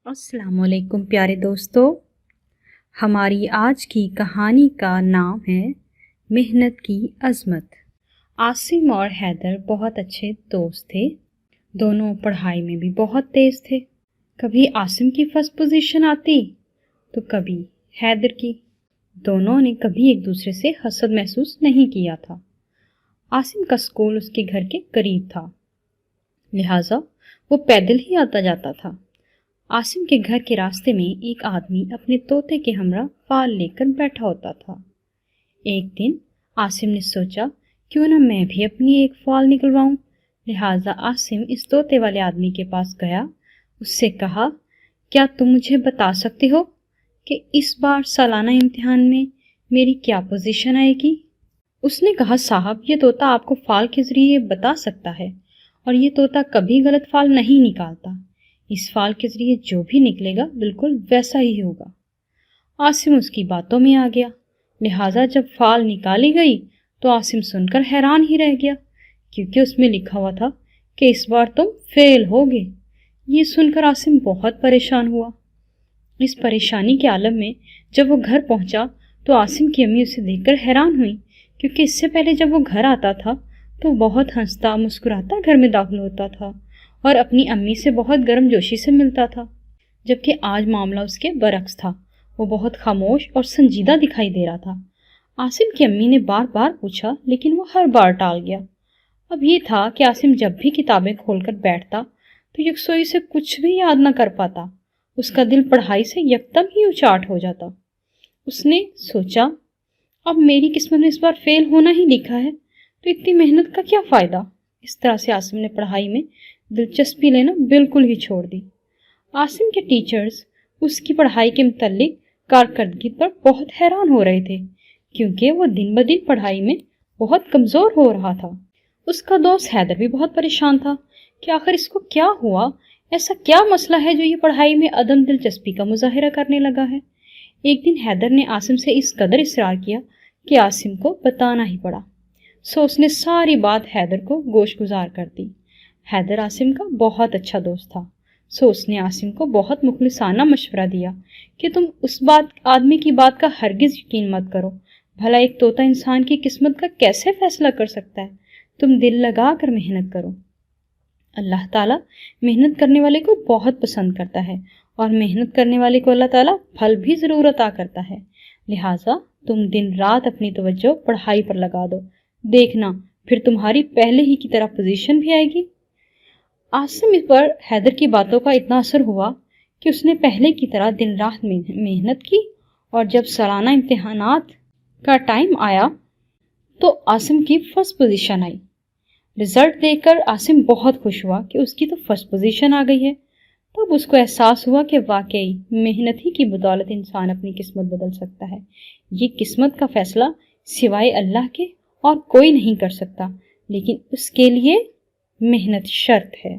السلام علیکم پیارے دوستو، ہماری آج کی کہانی کا نام ہے محنت کی عظمت۔ عاصم اور حیدر بہت اچھے دوست تھے، دونوں پڑھائی میں بھی بہت تیز تھے۔ کبھی عاصم کی فرسٹ پوزیشن آتی تو کبھی حیدر کی۔ دونوں نے کبھی ایک دوسرے سے حسد محسوس نہیں کیا تھا۔ عاصم کا اسکول اس کے گھر کے قریب تھا، لہٰذا وہ پیدل ہی آتا جاتا تھا۔ عاصم کے گھر کے راستے میں ایک آدمی اپنے طوطے کے ہمراہ فال لے کر بیٹھا ہوتا تھا۔ ایک دن عاصم نے سوچا کیوں نہ میں بھی اپنی ایک فال نکلواؤں، لہٰذا عاصم اس طوطے والے آدمی کے پاس گیا۔ اس سے کہا، کیا تم مجھے بتا سکتے ہو کہ اس بار سالانہ امتحان میں میری کیا پوزیشن آئے گی؟ اس نے کہا، صاحب یہ طوطا آپ کو فال کے ذریعے بتا سکتا ہے، اور یہ طوطا کبھی غلط فال نہیں نکالتا۔ اس فال کے ذریعے جو بھی نکلے گا بالکل ویسا ہی ہوگا۔ عاصم اس کی باتوں میں آ گیا، لہٰذا جب فال نکالی گئی تو عاصم سن کر حیران ہی رہ گیا، کیونکہ اس میں لکھا ہوا تھا کہ اس بار تم فیل ہوگے۔ یہ سن کر عاصم بہت پریشان ہوا۔ اس پریشانی کے عالم میں جب وہ گھر پہنچا تو عاصم کی امی اسے دیکھ کر حیران ہوئی، کیونکہ اس سے پہلے جب وہ گھر آتا تھا تو بہت ہنستا مسکراتا گھر میں داخل ہوتا تھا اور اپنی امی سے بہت گرم جوشی سے ملتا تھا، جبکہ آج معاملہ اس کے برعکس تھا۔ وہ بہت خاموش اور سنجیدہ دکھائی دے رہا تھا۔ عاصم کی امی نے بار بار پوچھا لیکن وہ ہر بار ٹال گیا۔ اب یہ تھا کہ عاصم جب بھی کتابیں کھول کر بیٹھتا تو یکسوئی سے کچھ بھی یاد نہ کر پاتا۔ اس کا دل پڑھائی سے یکدم ہی اچاٹ ہو جاتا۔ اس نے سوچا، اب میری قسمت میں اس بار فیل ہونا ہی لکھا ہے تو اتنی محنت کا کیا فائدہ؟ اس طرح سے عاصم نے پڑھائی میں دلچسپی لینا بالکل ہی چھوڑ دی۔ عاصم کے ٹیچرز اس کی پڑھائی کے متعلق کارکردگی پر بہت حیران ہو رہے تھے، کیونکہ وہ دن بدن پڑھائی میں بہت کمزور ہو رہا تھا۔ اس کا دوست حیدر بھی بہت پریشان تھا کہ آخر اس کو کیا ہوا، ایسا کیا مسئلہ ہے جو یہ پڑھائی میں عدم دلچسپی کا مظاہرہ کرنے لگا ہے۔ ایک دن حیدر نے عاصم سے اس قدر اصرار کیا کہ عاصم کو بتانا ہی پڑا، سو اس نے ساری بات حیدر کو گوش گزار کر دی۔ حیدر عاصم کا بہت اچھا دوست تھا، سو اس نے عاصم کو بہت مخلصانہ مشورہ دیا کہ تم اس آدمی کی بات کا ہرگز یقین مت کرو، بھلا ایک طوطا انسان کی قسمت کا کیسے فیصلہ کر سکتا ہے؟ تم دل لگا کر محنت کرو۔ اللہ تعالیٰ محنت کرنے والے کو بہت پسند کرتا ہے، اور محنت کرنے والے کو اللہ تعالیٰ پھل بھی ضرور عطا کرتا ہے، لہٰذا تم دن رات اپنی توجہ پڑھائی پر لگا دو، دیکھنا پھر تمہاری پہلے ہی کی طرح پوزیشن بھی آئے گی۔ عاصم اس پر حیدر کی باتوں کا اتنا اثر ہوا کہ اس نے پہلے کی طرح دن رات محنت کی، اور جب سالانہ امتحانات کا ٹائم آیا تو عاصم کی فرسٹ پوزیشن آئی۔ رزلٹ دیکھ کر عاصم بہت خوش ہوا کہ اس کی تو فرسٹ پوزیشن آ گئی ہے۔ تب اس کو احساس ہوا کہ واقعی محنت ہی کی بدولت انسان اپنی قسمت بدل سکتا ہے۔ یہ قسمت کا فیصلہ سوائے اللہ کے اور کوئی نہیں کر سکتا، لیکن اس کے لیے محنت شرط ہے۔